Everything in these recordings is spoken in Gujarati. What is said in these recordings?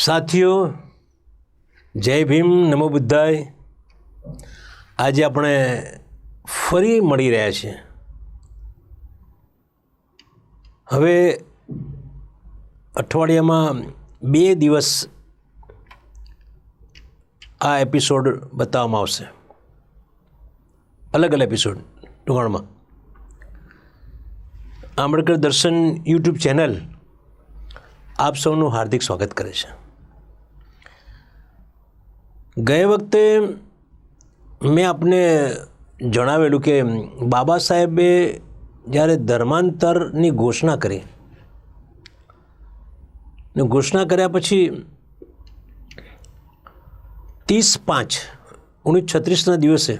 સાથીઓ, જય ભીમ, નમો બુદ્ધાય. આજે આપણે ફરી મળી રહ્યા છીએ. હવે અઠવાડિયામાં 2 દિવસ આ એપિસોડ બતાવવામાં આવશે, અલગ અલગ એપિસોડ. ટૂંકમાં આંબેડકર દર્શન યુટ્યુબ ચેનલ આપ સૌનું હાર્દિક સ્વાગત કરે છે. ગયે વખતે મેં આપને જણાવેલું કે બાબા સાહેબે જ્યારે ધર્માંતરની ઘોષણા કરી ને ઘોષણા કર્યા પછી 30/5/1936ના દિવસે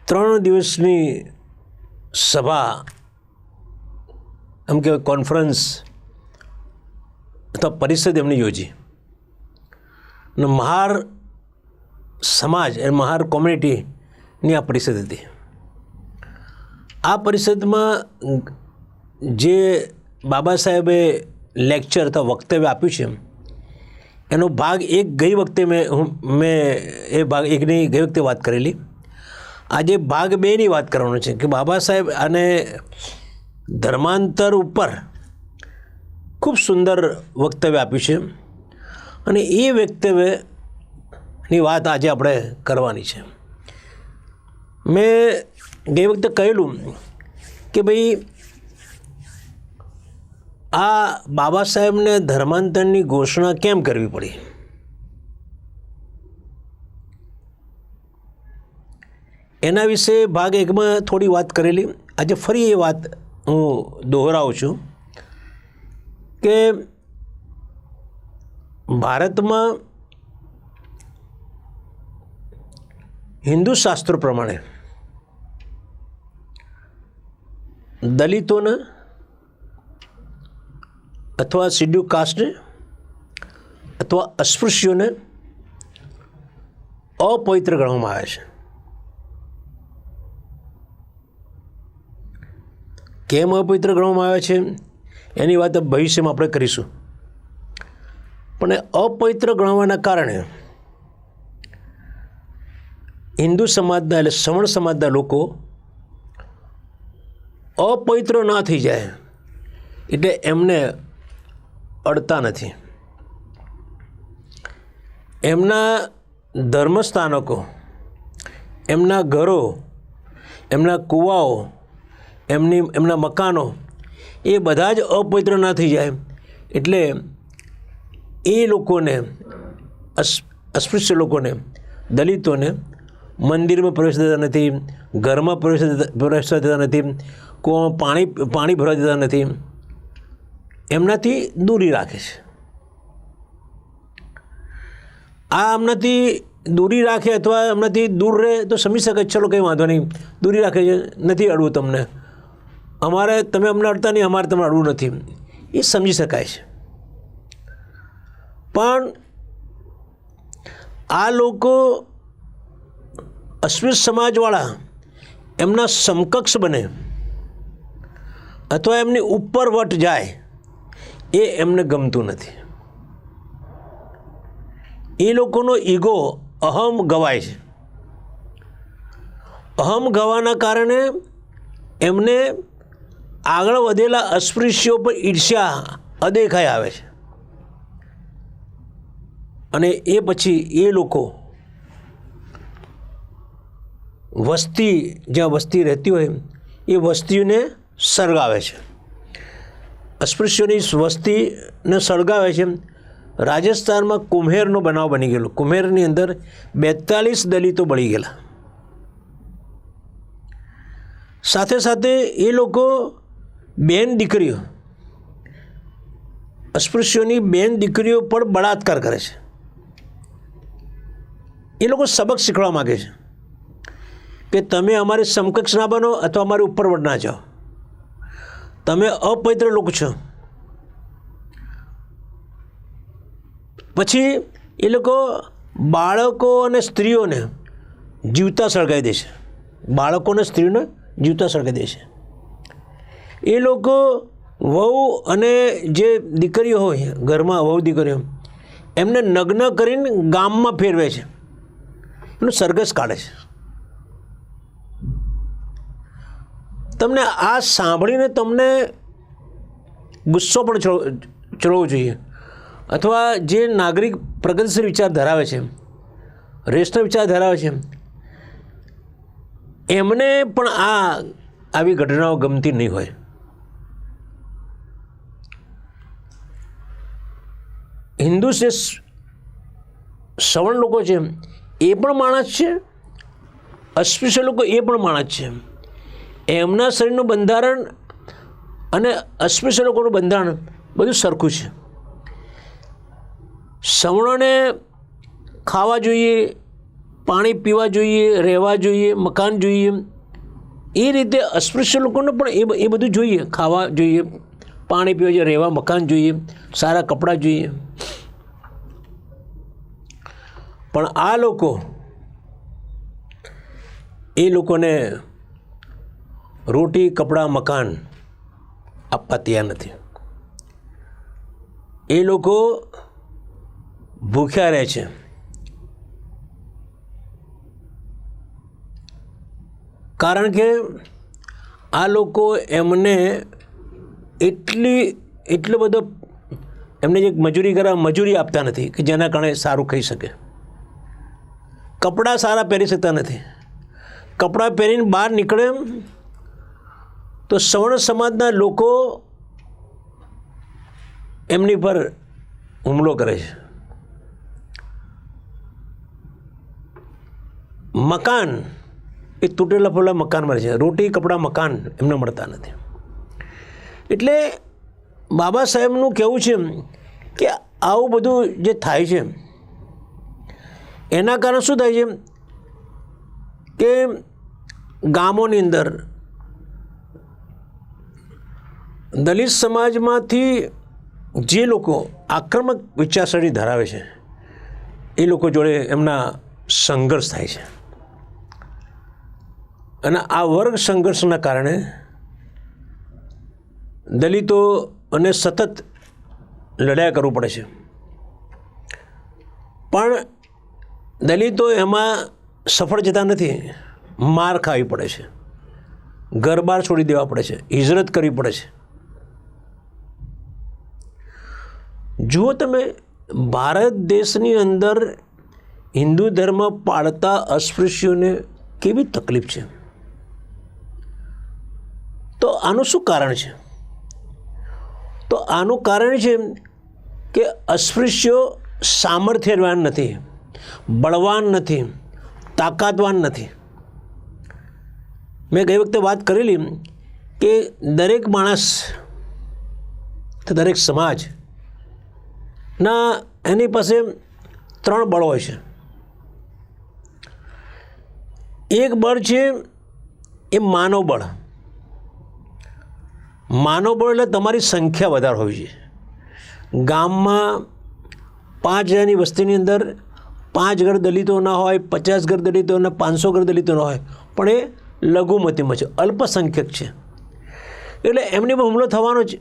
3 દિવસની સભા, એમ કહેવાય કોન્ફરન્સ અથવા પરિષદ એમની યોજી અને મહાર સમાજ એ મહાર કોમ્યુનિટીની આ પરિષદ હતી. આ પરિષદમાં જે બાબા સાહેબે લેક્ચર અથવા વક્તવ્ય આપ્યું છે એનો ભાગ 1 ગઈ વખતે મેં એ ભાગ 1ની ગઈ વખતે વાત કરેલી. આજે ભાગ 2ની વાત કરવાનો છે કે બાબા સાહેબ અને ધર્માંતર ઉપર ખૂબ સુંદર વક્તવ્ય આપ્યું છે અને એ વક્તવ્યની વાત આજે આપણે કરવાની છે. મેં ગઈ વખતે કહેલું કે ભાઈ આ બાબા સાહેબને ધર્માંતરની ઘોષણા કેમ કરવી પડી. એના વિશે ભાગ 1માં થોડી વાત કરેલી. આજે ફરી એ વાત હું દોહરાવું છું કે ભારતમાં હિન્દુ શાસ્ત્રો પ્રમાણે દલિતોને અથવા શિડ્યુલ કાસ્ટને અથવા અસ્પૃશ્યોને અપવિત્ર ગણવામાં આવે છે. કેમ અપવિત્ર ગણવામાં આવે છે એની વાત ભવિષ્યમાં આપણે કરીશું. પણ અપવિત્ર ગણવાના કારણે હિન્દુ સમાજના એટલે સવર્ણ સમાજના લોકો અપવિત્ર ના થઈ જાય એટલે એમને અડતા નથી. એમના ધર્મસ્થાનકો, એમના ઘરો, એમના કૂવાઓ, એમના મકાનો એ બધા જ અપવિત્ર ના થઈ જાય એટલે એ લોકોને, અસ્પૃશ્ય લોકોને, દલિતોને મંદિરમાં પ્રવેશ દેતા નથી, ઘરમાં પ્રવેશ દેતા નથી, પાણી ભરવા દેતા નથી, એમનાથી દૂરી રાખે છે. આ એમનાથી દૂરી રાખે અથવા એમનાથી દૂર રહે તો સમજી શકે, ચલો કંઈ વાંધો નહીં, દૂરી રાખે છે, નથી અડવું તમને, અમારે તમે અમને અડતા નહીં, અમારે તમને અડવું નથી, એ સમજી શકાય છે. પણ આ લોકો અસ્પૃશ્ય સમાજવાળા એમના સમકક્ષ બને અથવા એમની ઉપર વટ જાય એ એમને ગમતું નથી. એ લોકોનો ઈગો, અહમ ગવાય છે. અહમ ગવાના કારણે એમને આગળ વધેલા અસ્પૃશ્યો પર ઈર્ષ્યા, અદેખાઈ આવે છે અને એ પછી એ લોકો વસ્તી, જ્યાં વસ્તી રહેતી હોય એ વસ્તીને સળગાવે છે. અસ્પૃશ્યોની વસ્તીને સળગાવે છે. રાજસ્થાનમાં કુમ્હેરનો બનાવ બની ગયેલો. કુમ્હેરની અંદર 42 દલિતો બળી ગયેલા. સાથે સાથે એ લોકો બેન દીકરીઓ, અસ્પૃશ્યોની બેન દીકરીઓ પર બળાત્કાર કરે છે. એ લોકો સબક શીખવા માગે છે કે તમે અમારી સમકક્ષ ના બનો અથવા અમારી ઉપર વટ ના જાઓ, તમે અપવિત્ર લોકો છો. પછી એ લોકો બાળકો અને સ્ત્રીઓને જીવતા સળગાવી દે છે. બાળકોને, સ્ત્રીઓને જીવતા સળગાવી દે છે. એ લોકો વહુ અને જે દીકરીઓ હોય ઘરમાં, વહુ દીકરીઓ, એમને નગ્ન કરીને ગામમાં ફેરવે છે, એનું સરઘસ કાઢે છે. તમને આ સાંભળીને તમને ગુસ્સો પણ ચડવો જોઈએ, અથવા જે નાગરિક પ્રગતિશીલ વિચાર ધરાવે છે, રેશનલ વિચાર ધરાવે છે, એમને પણ આવી ઘટનાઓ ગમતી નહીં હોય. હિન્દુ જે સવર્ણ લોકો છે એ પણ માણસ છે, અસ્પૃશ્ય લોકો એ પણ માણસ છે. એમના શરીરનું બંધારણ અને અસ્પૃશ્ય લોકોનું બંધારણ બધું સરખું છે. સવર્ણોને ખાવા જોઈએ, પાણી પીવા જોઈએ, રહેવા જોઈએ, મકાન જોઈએ. એ રીતે અસ્પૃશ્ય લોકોને પણ એ બધું જોઈએ, ખાવા જોઈએ, પાણી પીવા જોઈએ, રહેવા મકાન જોઈએ, સારા કપડાં જોઈએ. પણ આ લોકો એ લોકોને રોટી, કપડાં, મકાન આપવા તૈયાર નથી. એ લોકો ભૂખ્યા રહે છે. કારણ કે આ લોકો એમને એટલો બધો એમને જે મજૂરી આપતા નથી કે જેના કારણે સારું ખાઈ શકે. કપડાં સારા પહેરી શકતા નથી. કપડાં પહેરીને બહાર નીકળે તો સવર્ણ સમાજના લોકો એમની પર હુમલો કરે છે. મકાન એ તૂટેલા ફૂટેલા મકાન મળે છે, રોટી, કપડાં, મકાન એમને મળતા નથી. એટલે બાબા સાહેબનું કહેવું છે કે આવું બધું જે થાય છે એના કારણે શું થાય છે કે ગામોની અંદર દલિત સમાજમાંથી જે લોકો આક્રમક વિચારસરણી ધરાવે છે એ લોકો જોડે એમના સંઘર્ષ થાય છે. અને આ વર્ગ સંઘર્ષના કારણે દલિતોને સતત લડાઈ કરવું પડે છે. પણ દલિતો એમાં સફળ જતા નથી. માર ખાવી પડે છે, ઘર બાર છોડી દેવા પડે છે, હિજરત કરવી પડે છે. જુઓ તમે, ભારત દેશની અંદર હિન્દુ ધર્મ પાળતા અસ્પૃશ્યોને કેવી તકલીફ છે. તો આનું શું કારણ છે? તો આનું કારણ છે કે અસ્પૃશ્યો સામર્થ્યવાન નથી, બળવાન નથી, તાકાતવાન નથી. મેં ગઈ વખતે વાત કરેલી કે દરેક માણસ, દરેક સમાજના એની પાસે 3 બળ હોય છે. એક બળ છે એ માનવ બળ. માનવ બળ એટલે તમારી સંખ્યા વધારે હોવી જોઈએ. ગામમાં 5000ની વસ્તીની અંદર 5 ઘર દલિતો ના હોય, 50 ઘર દલિતો ના, 500 ઘર દલિતો ના હોય, પણ એ લઘુમતીમાં છે, અલ્પસંખ્યક છે. એટલે એમની પર હુમલો થવાનો છે.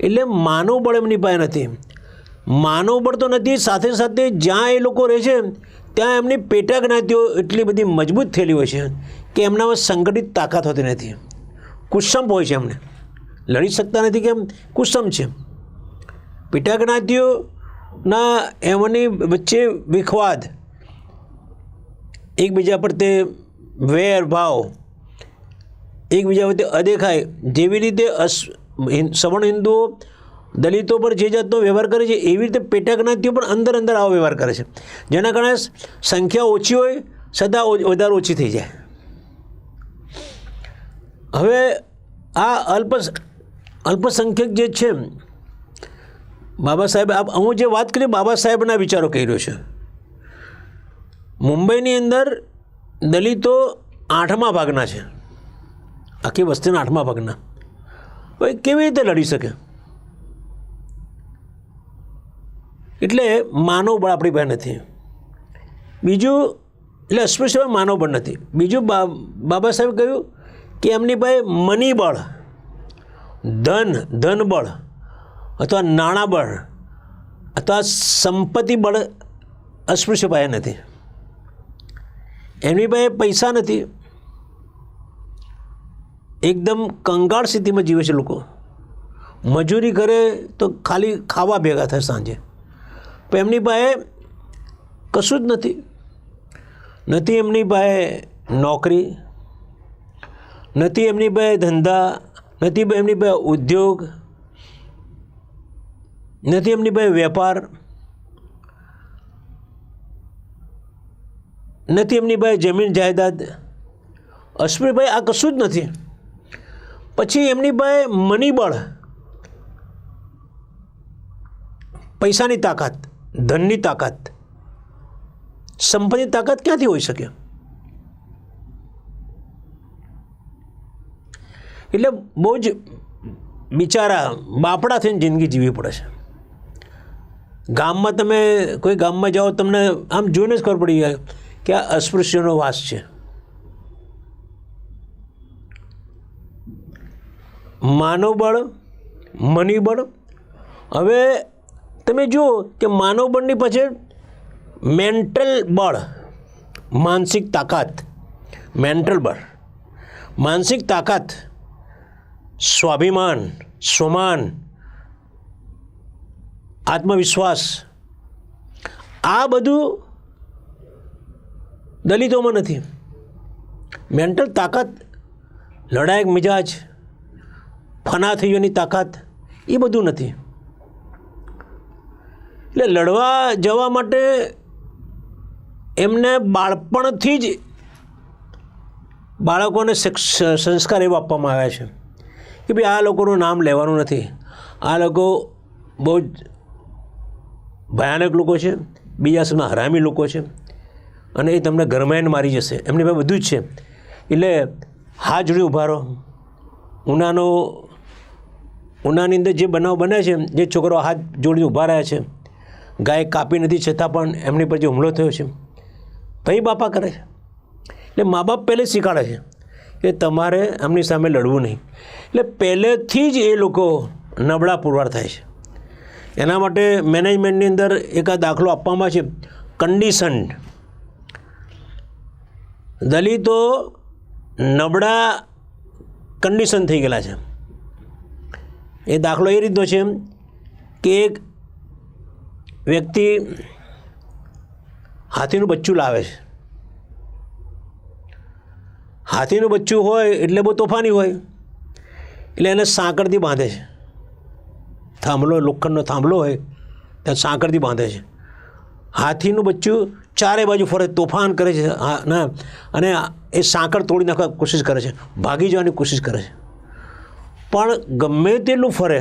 એટલે માનવ બળ એમની પાસે નથી. માનવ બળ તો નથી, સાથે સાથે જ્યાં એ લોકો રહે છે ત્યાં એમની પેટા જ્ઞાતિઓ એટલી બધી મજબૂત થયેલી હોય છે કે એમનામાં સંગઠિત તાકાત હોતી નથી. કુસંપ હોય છે, એમને લડી શકતા નથી કેમ? કુસંપ છે. પેટા જ્ઞાતિઓના એમની વચ્ચે વિખવાદ, એકબીજા પર તે વેર ભાવ, એકબીજા વચ્ચે અદેખાઈ, જેવી રીતે સવર્ણ હિન્દુઓ દલિતો પર જે જાતનો વ્યવહાર કરે છે એવી રીતે પેટા જ્ઞાતિઓ પણ અંદર આવો વ્યવહાર કરે છે, જેના કારણે સંખ્યા ઓછી હોય છતાં વધારે ઓછી થઈ જાય. હવે આ અલ્પસંખ્યક જે છે, બાબા સાહેબ, હું જે વાત કરી બાબા સાહેબના વિચારો કહી રહ્યો છું. મુંબઈની અંદર દલિતો 8મા ભાગના છે, આખી વસ્તીના 8મા ભાગના. હવે કેવી રીતે લડી શકે? એટલે માનવ બળ આપણી પાસે નથી. બીજું, એટલે અસ્પૃશ્ય માનવ બળ નથી. બીજું બાબા સાહેબ કહ્યું કે એમની પાસે મની બળ, ધનબળ અથવા નાણાં બળ અથવા સંપત્તિ બળ અસ્પૃશ્ય પાસે નથી. એમની પાસે પૈસા નથી, એકદમ કંગાળ સ્થિતિમાં જીવે છે લોકો. મજૂરી કરે તો ખાલી ખાવા ભેગા થાય સાંજે, પણ એમની પાસે કશું જ નથી. એમની પાસે નોકરી નથી, એમની પાસે ધંધા નથી, એમની પાસે ઉદ્યોગ નથી, એમની પાસે વેપાર નથી, એમની પાસે જમીન જાયદાદ. અસ્પૃશ્યભાઈ આ કશું જ નથી. પછી એમની પાસે મનીબળ, પૈસાની તાકાત, ધનની તાકાત, સંપત્તિની તાકાત ક્યાંથી હોઈ શકે? એટલે બહુ જ બિચારા બાપડા થઈને જિંદગી જીવવી પડે છે. ગામમાં તમે કોઈ ગામમાં જાઓ, તમને આમ જોઈને જ ખબર પડી જાય કે આ અસ્પૃશ્યનો વાસ છે. માનવબળ, મનીબળ. હવે તમે જુઓ કે માનવબળની પછી મેન્ટલ બળ, માનસિક તાકાત. મેન્ટલ બળ, માનસિક તાકાત, સ્વાભિમાન, સ્વમાન, આત્મવિશ્વાસ, આ બધું દલિતોમાં નથી. મેન્ટલ તાકાત, લડાયક મિજાજ, ફના થઈઓની તાકાત, એ બધું નથી. એટલે લડવા જવા માટે એમને બાળપણથી જ બાળકોને સંસ્કાર એવા આપવામાં આવ્યા છે કે ભાઈ આ લોકોનું નામ લેવાનું નથી, આ લોકો બહુ જ ભયાનક લોકો છે, બીજા સમયમાં હરામી લોકો છે અને એ તમને ગરમાઈને મારી જશે. એમની પાસે બધું જ છે. એટલે હાથ જોડી ઊભા રહો. ઉનાની અંદર જે બનાવ બને છે, જે છોકરો હાથ જોડી ઊભા રહ્યા છે, ગાય કાપી નથી છતાં પણ એમની પર જે હુમલો થયો છે, ભાઈ બાપા કરે છે. એટલે મા બાપ પહેલે શીખવાડે છે કે તમારે એમની સામે લડવું નહીં. એટલે પહેલેથી જ એ લોકો નબળા પુરવાર થાય છે. એના માટે મેનેજમેન્ટની અંદર એક આ દાખલો આપવામાં છે, કન્ડિશન્ડ. દલિતો નબળા કન્ડિશન થઈ ગયેલા છે. એ દાખલો એ રીતનો છે કે એક વ્યક્તિ હાથીનું બચ્ચું લાવે છે. હાથીનું બચ્ચું હોય એટલે બહુ તોફાની હોય, એટલે એને સાંકળથી બાંધે છે. થાંભલો, લોખંડનો થાંભલો હોય ત્યાં સાંકળથી બાંધે છે. હાથીનું બચ્ચું ચારે બાજુ ફરે, તોફાન કરે છે ના, અને એ સાંકળ તોડી નાખવા કોશિશ કરે છે, ભાગી જવાની કોશિશ કરે છે. પણ ગમે તેટલું ફરે,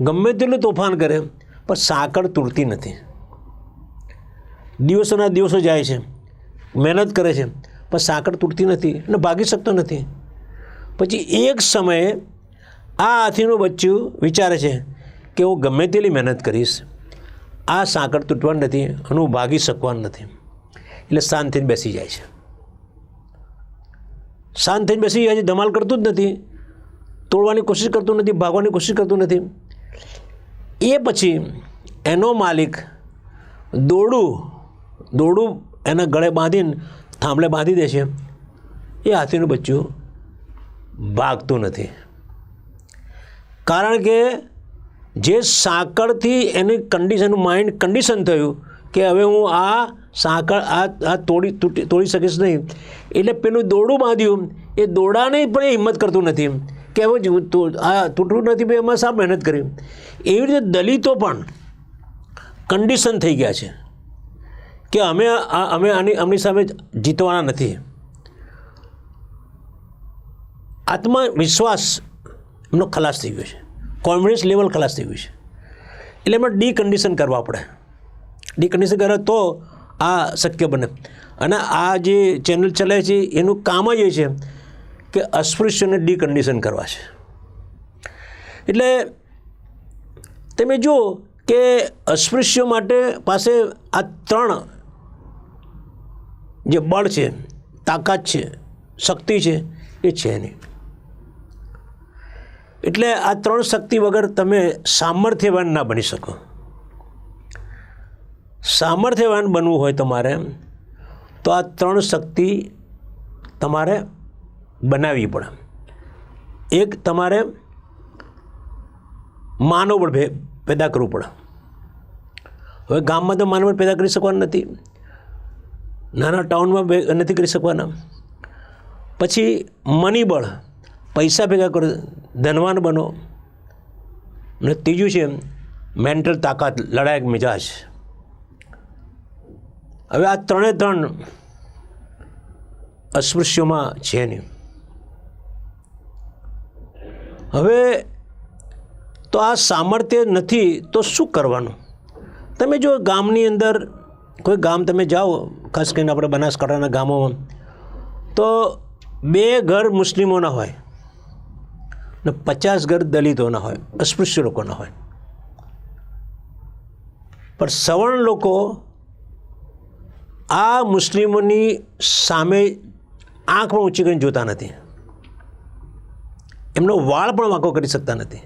ગમે તેટલું તોફાન કરે, પણ સાંકળ તૂટતી નથી. દિવસોના દિવસો જાય છે, મહેનત કરે છે, પણ સાંકળ તૂટતી નથી અને ભાગી શકતો નથી. પછી એક સમયે આ હાથીનું બચ્ચું વિચારે છે કે હું ગમે તેટલી મહેનત કરીશ, આ સાંકળ તૂટવાની નથી અને હું ભાગી શકવાનું નથી. એટલે શાંત થઈને બેસી જાય છે. શાંત થઈને બેસી જાય છે, ધમાલ કરતું જ નથી, તોડવાની કોશિશ કરતું નથી, ભાગવાની કોશિશ કરતું નથી. એ પછી એનો માલિક દોરડું એના ગળે બાંધીને થાંભલે બાંધી દે છે. એ હાથીનું બચ્ચું ભાગતું નથી, કારણ કે જે સાંકળથી એની કન્ડિશનનું માઇન્ડ કન્ડિશન થયું કે હવે હું આ સાંકળ આ તોડી શકીશ નહીં. એટલે પેલું દોરડું બાંધ્યું, એ દોરડાને પણ એ હિંમત કરતું નથી કે હવે આ તૂટવું નથી, ભાઈ એમાં શા મહેનત કરી. એવી રીતે દલિતો પણ કન્ડિશન થઈ ગયા છે કે અમે આમની સામે જીતવાના નથી. આત્મવિશ્વાસ એમનો ખલાસ થઈ ગયો છે, કોન્ફિડન્સ લેવલ ખલાસ થઈ ગયું છે. એટલે એમાં ડીકન્ડિશન કરવા પડે. ડીકન્ડિશન કરે તો આ શક્ય બને. અને આ જે ચેનલ ચલાવે છે એનું કામ જ એ છે કે અસ્પૃશ્યને ડીકન્ડિશન કરવા છે. એટલે તમે જુઓ કે અસ્પૃશ્યો માટે પાસે આ ત્રણ જે બળ છે, તાકાત છે, શક્તિ છે, એ છે નહીં. એટલે આ 3 શક્તિ વગર તમે સામર્થ્યવાન ના બની શકો. સામર્થ્યવાન બનવું હોય તમારે તો આ 3 શક્તિ તમારે બનાવવી પડે. એક તમારે માનવબળ પેદા કરવું પડે. હવે ગામમાં તો માનવબળ પેદા કરી શકવાનું નથી, નાના ટાઉનમાં નથી કરી શકવાના. પછી મનીબળ, પૈસા ભેગા કરો, ધનવાન બનો. અને ત્રીજું છે મેન્ટલ તાકાત, લડાયક મિજાજ. હવે આ 3 અસ્પૃશ્યોમાં છે નહીં. હવે તો આ સામર્થ્ય નથી તો શું કરવાનું? તમે જો ગામની અંદર કોઈ ગામ તમે જાઓ, ખાસ કરીને આપણે બનાસકાંઠાના ગામોમાં, તો 2 ઘર મુસ્લિમોના હોય ને 50 ઘર દલિતોના હોય, અસ્પૃશ્ય લોકોના હોય. પણ સવર્ણ લોકો આ મુસ્લિમોની સામે આંખ પણ ઊંચી કરીને જોતા નથી, એમનો વાળ પણ વાંકો કરી શકતા નથી.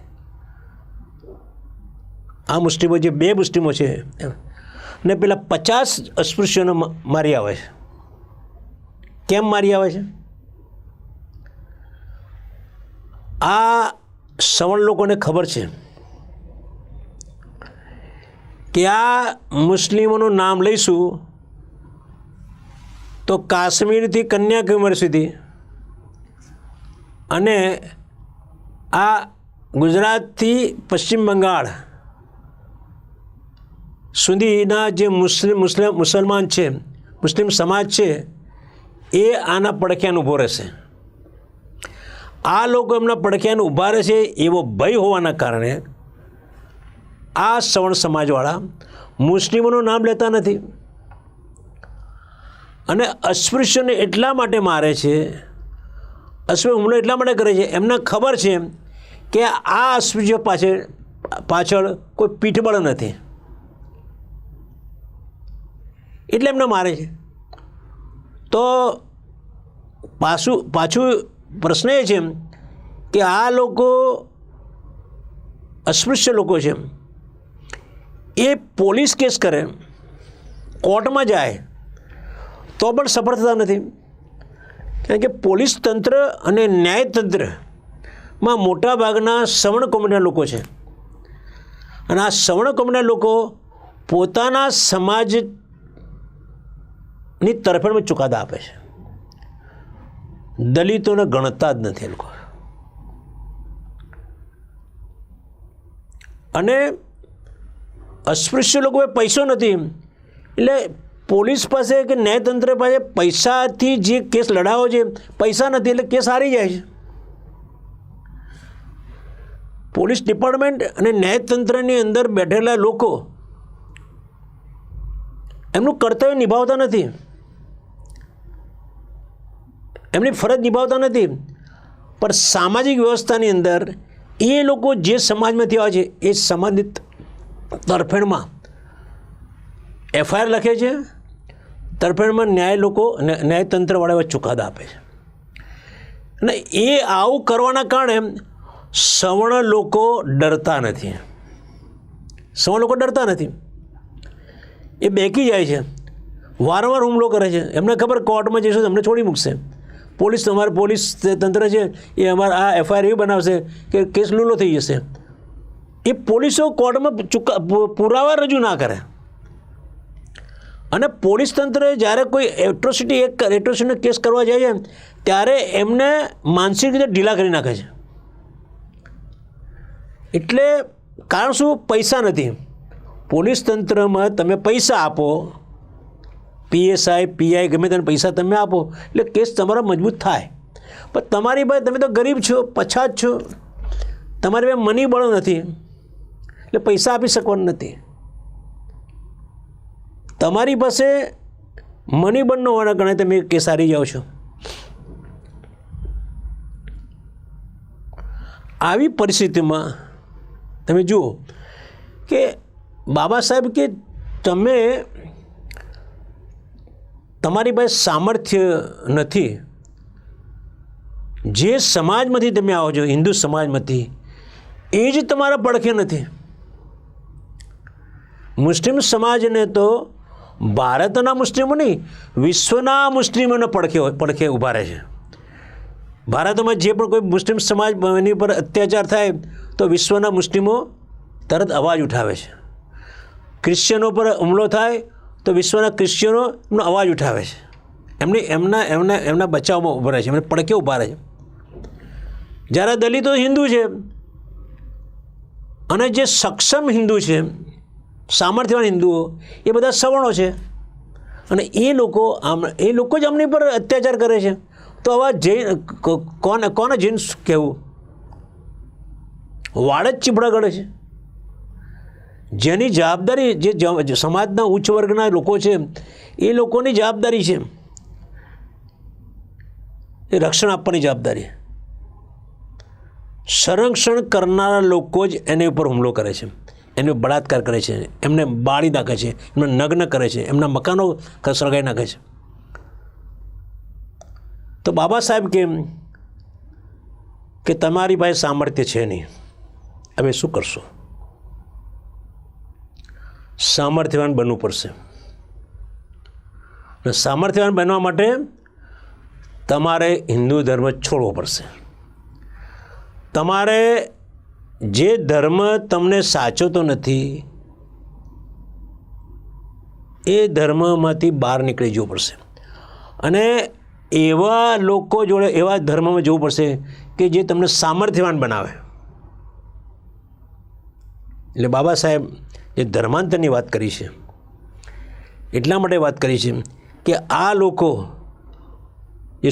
આ મુસ્લિમો જે 2 મુસ્લિમો છે ને પેલા 50 અસ્પૃશ્યોને મારી આવે છે. કેમ મારી આવે છે? આ સવર્ણ લોકોને ખબર છે કે આ મુસ્લિમોનું નામ લઈશું તો કાશ્મીરથી કન્યાકુમારી સુધી અને આ ગુજરાતથી પશ્ચિમ બંગાળ સુધીના જે મુસલમાન છે, મુસ્લિમ સમાજ છે, એ આના પડખ્યાને ઊભો રહેશે. આ લોકો એમના પડખ્યાને ઊભા રહેશે એવો ભય હોવાના કારણે આ સવર્ણ સમાજવાળા મુસ્લિમોનું નામ લેતા નથી. અને અસ્પૃશ્યને એટલા માટે મારે છે, અસ્પૃશ્ય હુમલો એટલા માટે કરે છે, એમને ખબર છે કે આ અસ્પૃશ્ય પાછળ કોઈ પીઠબળ નથી, એટલે એમને મારે છે. તો પાછું પ્રશ્ન એ છે કે આ લોકો અસ્પૃશ્ય લોકો છે, એ પોલીસ કેસ કરે, કોર્ટમાં જાય તો પણ સફળ થતા નથી. કારણ કે પોલીસ તંત્ર અને ન્યાયતંત્રમાં મોટાભાગના સવર્ણ કોમ્યુનિટીના લોકો છે. અને આ સવર્ણ કોમ્યુનિટીના લોકો પોતાના સમાજની તરફેણમાં ચુકાદા આપે છે. દલિતોને ગણતા જ નથી એ લોકો. અને અસ્પૃશ્ય લોકો પૈસો નથી, એટલે પોલીસ પાસે કે ન્યાયતંત્ર પાસે પૈસાથી જે કેસ લડાવો છે, પૈસા નથી એટલે કેસ હારી જાય છે. પોલીસ ડિપાર્ટમેન્ટ અને ન્યાયતંત્રની અંદર બેઠેલા લોકો એમનું કર્તવ્ય નિભાવતા નથી, એમની ફરજ નિભાવતા નથી. પણ સામાજિક વ્યવસ્થાની અંદર એ લોકો જે સમાજમાંથી આવે છે એ સમાજની તરફેણમાં FIR લખે છે, તરફેણમાં ન્યાયતંત્રવાળા ચુકાદા આપે છે. અને એ આવું કરવાના કારણે સવર્ણ લોકો ડરતા નથી. સવર્ણ લોકો ડરતા નથી, એ બેકી જાય છે, વારંવાર હુમલો કરે છે. એમને ખબર કોર્ટમાં જઈશું તો અમને છોડી મૂકશે. અમારે પોલીસ તંત્ર છે એ અમારા આ FIR એવી બનાવશે કે કેસ લૂલો થઈ જશે. એ પોલીસો કોર્ટમાં પુરાવા રજૂ ના કરે. અને પોલીસ તંત્ર જ્યારે કોઈ એટ્રોસિટીનો કેસ કરવા જાય છે ત્યારે એમને માનસિક રીતે ઢીલા કરી નાખે છે. એટલે કારણ શું? પૈસા નથી. પોલીસ તંત્રમાં તમે પૈસા આપો, PSI PI ગમે તેને પૈસા તમે આપો એટલે કેસ તમારા મજબૂત થાય. પણ તમારી પાસે તમે તો ગરીબ છો, પછાત છો, તમારી પાસે મની બળ નથી, એટલે પૈસા આપી શકવાનું નથી. તમારી પાસે મની બળ ન હોવાના કારણે તમે કેસ હારી જાઓ છો. આવી પરિસ્થિતિમાં તમે જુઓ કે બાબા સાહેબ કે તમારી પાસે સામર્થ્ય નથી, જે સમાજમાંથી તમે આવો છો, હિન્દુ સમાજમાંથી એ જ તમારા પડખે નથી. મુસ્લિમ સમાજને તો ભારતના મુસ્લિમો નહીં, વિશ્વના મુસ્લિમોના પડખે ઊભા રહે છે. ભારતમાં જે પણ કોઈ મુસ્લિમ સમાજ એની પર અત્યાચાર થાય તો વિશ્વના મુસ્લિમો તરત અવાજ ઉઠાવે છે. ક્રિશ્ચનો પર હુમલો થાય તો વિશ્વના ક્રિશ્ચનો એમનો અવાજ ઉઠાવે છે. એમના બચાવમાં ઊભા રહે છે, એમને પડખે ઊભા રહે છે. જ્યારે દલિતો હિન્દુ છે અને જે સક્ષમ હિન્દુ છે, સામર્થ્યવાન હિન્દુઓ, એ બધા સવર્ણો છે અને એ લોકો જ અમની પર અત્યાચાર કરે છે. તો આવા કોને જૈન કહેવું? વાળ જ ચીપડા ગળે છે. જેની જવાબદારી જે સમાજના ઉચ્ચ વર્ગના લોકો છે એ લોકોની જવાબદારી છે, એ રક્ષણ આપવાની જવાબદારી. સંરક્ષણ કરનારા લોકો જ એની ઉપર હુમલો કરે છે, એને બળાત્કાર કરે છે, એમને બાળી નાખે છે, એમને નગ્ન કરે છે, એમના મકાનો સળગાવી નાખે છે. તો બાબા સાહેબ કેમ કે તમારી પાસે સામર્થ્ય છે નહીં, હવે શું કરશો? સામર્થ્યવાન બનવું પડશે. અને સામર્થ્યવાન બનવા માટે તમારે હિન્દુ ધર્મ છોડવો પડશે. તમારે જે ધર્મ તમને સાચવતો નથી એ ધર્મમાંથી બહાર નીકળી જવું પડશે અને એવા લોકો જોડે, એવા ધર્મમાં જવું પડશે કે જે તમને સામર્થ્યવાન બનાવે. એટલે બાબા સાહેબ જે ધર્માંતરની વાત કરી છે, એટલા માટે વાત કરી છે કે આ લોકો, જે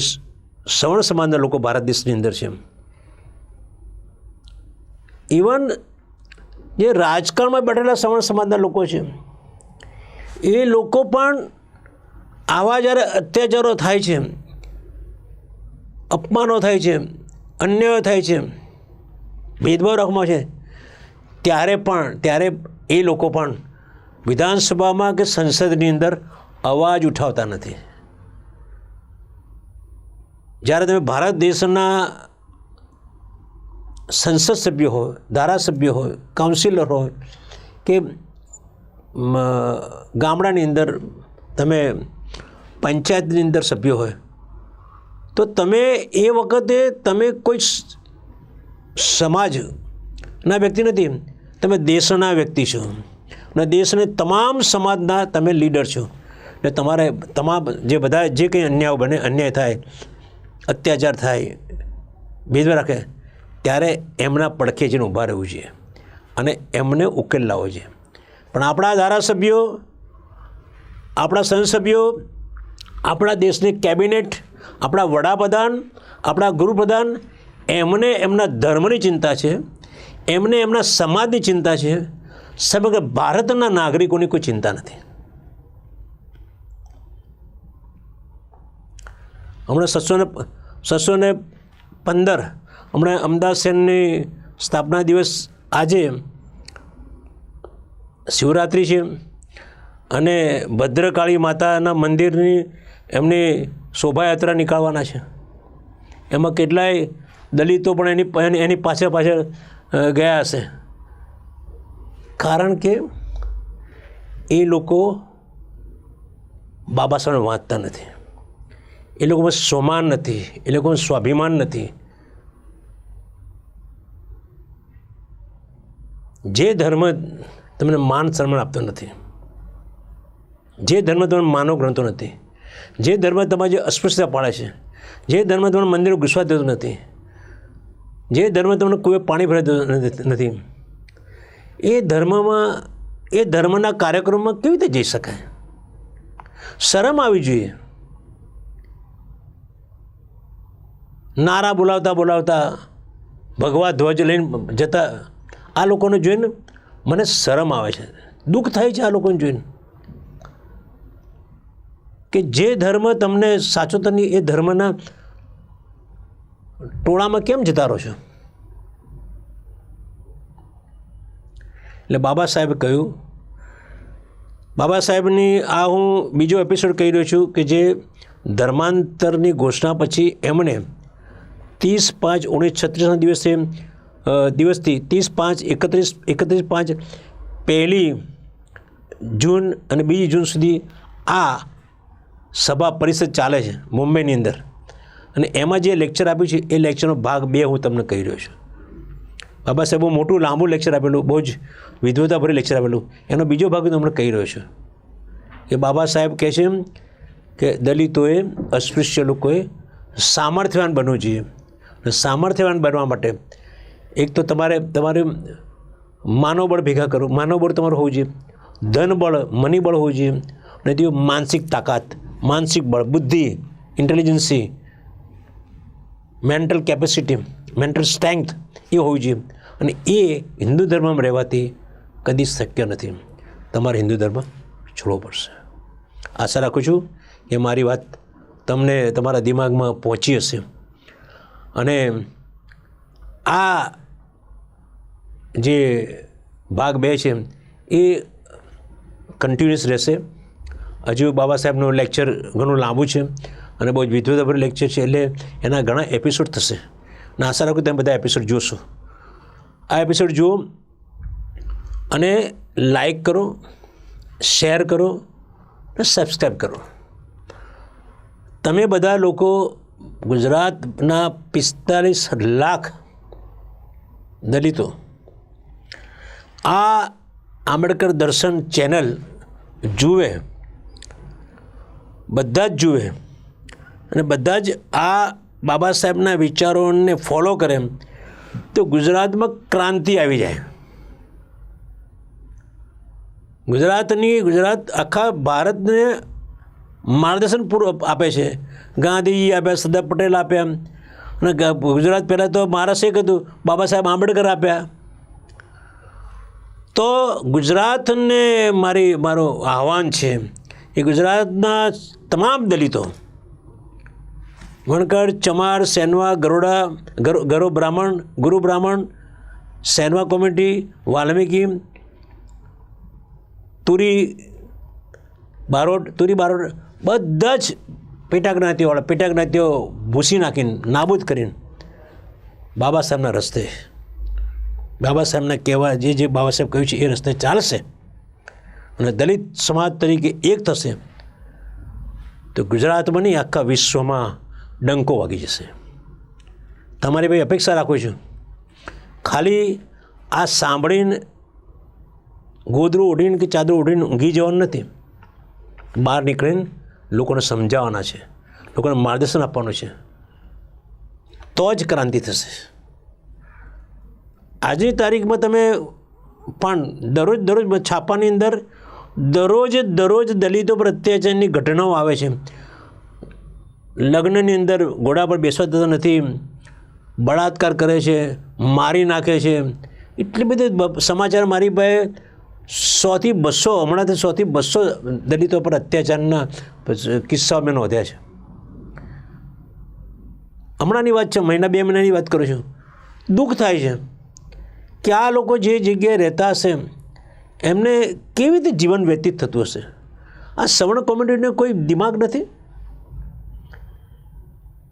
સવર્ણ સમાજના લોકો ભારત દેશની અંદર છે, ઇવન જે રાજકારણમાં બેઠેલા સવર્ણ સમાજના લોકો છે, એ લોકો પણ આવા જ્યારે અત્યાચારો થાય છે, અપમાનો થાય છે, અન્યાયો થાય છે, ભેદભાવ રાખવામાં છે, ત્યારે એ લોકો પણ વિધાનસભામાં કે સંસદની અંદર અવાજ ઉઠાવતા નથી. જ્યારે તમે ભારત દેશના સંસદ સભ્ય હોય, ધારાસભ્ય હોય, કાઉન્સિલર હોય કે ગામડાની અંદર તમે પંચાયતની અંદર સભ્ય હોય, તો તમે એ વખતે તમે કોઈ સમાજના વ્યક્તિ નથી, તમે દેશના વ્યક્તિ છો અને દેશને તમામ સમાજના તમે લીડર છો. ને તમારે તમામ જે બધા જે કંઈ અન્યાય થાય, અત્યાચાર થાય, ભેદભાવ રાખે, ત્યારે એમના પડખે જઈને ઊભા રહેવું જોઈએ અને એમને ઉકેલ લાવવો જોઈએ. પણ આપણા ધારાસભ્યો, આપણા સંસદસભ્યો, આપણા દેશની કેબિનેટ, આપણા વડાપ્રધાન, આપણા ગૃહપ્રધાન, એમને એમના ધર્મની ચિંતા છે, એમને એમના સમાજની ચિંતા છે, સમગ્ર ભારતના નાગરિકોની કોઈ ચિંતા નથી. હમણાં 715 હમણાં અમદાવાદ શહેરની સ્થાપના દિવસ આજે શિવરાત્રિ છે અને ભદ્રકાળી માતાના મંદિરની એમની શોભાયાત્રા નીકાળવાના છે. એમાં કેટલાય દલિતો પણ એની પાછળ ગયા હશે, કારણ કે એ લોકો બાબા સાહેબ વાંચતા નથી, એ લોકોમાં સ્વમાન નથી, એ લોકોમાં સ્વાભિમાન નથી. જે ધર્મ તમને માન સન્માન આપતો નથી, જે ધર્મ તમને માનવ ગ્રંથો નથી, જે ધર્મ તમારી જે અસ્પૃશ્યતા પાડે છે, જે ધર્મ તમને મંદિરો ઘૂસવા દેતો નથી, જે ધર્મ તમને કોઈ પાણી ભરાઈ દેતો નથી, એ ધર્મના કાર્યક્રમમાં કેવી રીતે જઈ શકાય? શરમ આવી જોઈએ. નારા બોલાવતા ભગવા ધ્વજ લઈને જતા આ લોકોને જોઈને મને શરમ આવે છે, દુઃખ થાય છે આ લોકોને જોઈને કે જે ધર્મ તમને સાચવતો નહીં એ ધર્મના ટોળામાં કેમ જતા રહો છો? એટલે બાબા સાહેબે કહ્યું, બાબા સાહેબની આ હું બીજો એપિસોડ કહી રહ્યો છું કે જે ધર્માંતરની ઘોષણા પછી એમણે 30/5/1936ના દિવસે દિવસથી 31/5 1 જૂન અને 2 જૂન સુધી આ સભા પરિષદ ચાલે છે મુંબઈની અંદર, અને એમાં જે લેક્ચર આપ્યું છે એ લેક્ચરનો ભાગ 2 હું તમને કહી રહ્યો છું. બાબા સાહેબ બહુ મોટું લાંબુ લેક્ચર આપેલું, બહુ જ વિદ્વતાભર્યું લેક્ચર આપેલું. એનો બીજો ભાગ હું તમને કહી રહ્યો છું કે બાબા સાહેબ કહે છે કે દલિતોએ, અસ્પૃશ્ય લોકોએ સામર્થ્યવાન બનવું જોઈએ. અને સામર્થ્યવાન બનવા માટે એક તો તમારે માનવબળ ભેગા કરો, માનવબળ તમારું હોવું જોઈએ, ધનબળ, મનીબળ હોવું જોઈએ, અને તે માનસિક તાકાત, માનસિક બળ, બુદ્ધિ, intelligence, mental capacity, mental strength એ હોવી જોઈએ. અને એ હિન્દુ ધર્મમાં રહેવાથી કદી શક્ય નથી. તમારે હિન્દુ ધર્મ છોડવો પડશે. આશા રાખું છું કે મારી વાત તમને તમારા દિમાગમાં પહોંચી હશે. અને આ જે ભાગ 2 છે એ કન્ટિન્યુઅસ રહેશે. હજુ બાબા સાહેબનું લેક્ચર ઘણું લાંબુ છે અને બહુ જ વિદ્વતાભર્યું લેક્ચર છે, એટલે એના ઘણા એપિસોડ થશે. અને આશા રાખું તમે બધા એપિસોડ જોશો. આ એપિસોડ જુઓ અને લાઈક કરો, શેર કરો અને સબસ્ક્રાઈબ કરો. તમે બધા લોકો ગુજરાતના 45 લાખ દલિતો આ આંબેડકર દર્શન ચેનલ જુએ, બધા જ જુએ અને બધા જ આ બાબા સાહેબના વિચારોને ફોલો કરે તો ગુજરાતમાં ક્રાંતિ આવી જાય. ગુજરાત આખા ભારતને માર્ગદર્શન પૂરું આપે છે. ગાંધીજી આપ્યા, સરદાર પટેલ આપ્યા, અને ગુજરાત પહેલાં તો મહારાષ્ટ્ર એક હતું, બાબા સાહેબ આંબેડકર આપ્યા. તો ગુજરાતને મારું આહ્વાન છે એ ગુજરાતના તમામ દલિતો, વણકર, ચમાર, સેનવા, ગરોડા, ગુરુ બ્રાહ્મણ, સેનવા કોમ્યુનિટી, વાલ્મીકી, તુરી બારોટ, બધા જ પેટાજ્ઞાતિઓ ભૂસી નાખીને, નાબૂદ કરીને બાબા સાહેબના રસ્તે, બાબા સાહેબના કહેવા જે બાબા સાહેબ કહ્યું છે એ રસ્તે ચાલશે અને દલિત સમાજ તરીકે એક થશે તો ગુજરાતમાં નહીં, આખા વિશ્વમાં ડંકો વાગી જશે. તમારી ભાઈ અપેક્ષા રાખું છું. ખાલી આ સાંભળીને ગોદરું ઓઢીને કે ચાદર ઓઢીને ઊંઘી જવાનું નથી. બહાર નીકળીને લોકોને સમજાવવાના છે, લોકોને માર્ગદર્શન આપવાનું છે, તો જ ક્રાંતિ થશે. આજની તારીખમાં તમે પણ દરરોજ છાપાની અંદર દરરોજ દલિતો પર અત્યાચારની ઘટનાઓ આવે છે. લગ્નની અંદર ઘોડા પર બેસવા દેતા નથી, બળાત્કાર કરે છે, મારી નાખે છે. એટલી બધી સમાચાર મારી પાસે 100 થી 200, હમણાંથી 100 થી 200 દલિતો પર અત્યાચારના કિસ્સાઓ મેં નોંધ્યા છે. હમણાંની વાત છે, 2 મહિનાની વાત કરું છું. દુઃખ થાય છે કે આ લોકો જે જગ્યાએ રહેતા હશે એમને કેવી રીતે જીવન વ્યતીત થતું હશે. આ સવર્ણ કોમ્યુનિટીને કોઈ દિમાગ નથી.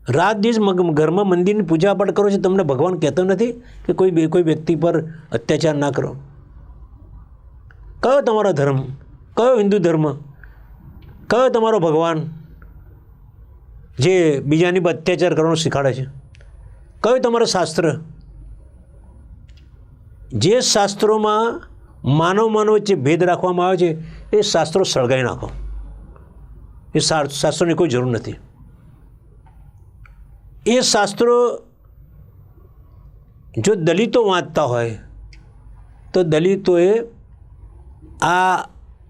રાત દિવસ ઘરમાં મંદિરની પૂજા પાઠ કરો છો, તમને ભગવાન કહેતો નથી કે કોઈ વ્યક્તિ પર અત્યાચાર ના કરો. કયો તમારો ધર્મ, કયો હિન્દુ ધર્મ, કયો તમારો ભગવાન જે બીજાની પર અત્યાચાર કરવાનું શીખવાડે છે? કયું તમારું શાસ્ત્ર? જે શાસ્ત્રોમાં માનવ વચ્ચે ભેદ રાખવામાં આવે છે એ શાસ્ત્રો સળગાવી નાખો. એ શાસ્ત્રોની કોઈ જરૂર નથી. એ શાસ્ત્રો જો દલિતો વાંચતા હોય તો દલિતોએ આ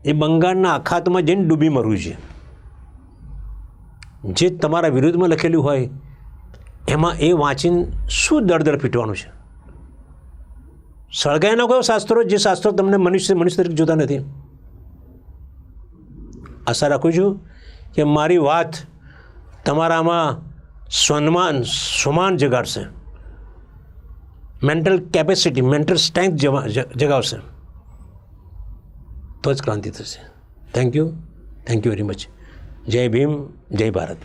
એ બંગાળના અખાતમાં જઈને ડૂબી મરવું છે. જે તમારા વિરુદ્ધમાં લખેલું હોય એમાં એ વાંચીને શું દળદળ પીટવાનું છે? સળગાઈ નાખો શાસ્ત્રો, જે શાસ્ત્રો તમને મનુષ્ય તરીકે જોતા નથી. આશા રાખું છું કે મારી વાત તમારામાં સ્વમાન જગાડશે, મેન્ટલ કેપેસિટી, મેન્ટલ સ્ટ્રેન્થ જગાવશે, તો જ ક્રાંતિ થશે. Thank you very much. જય ભીમ, જય ભારત.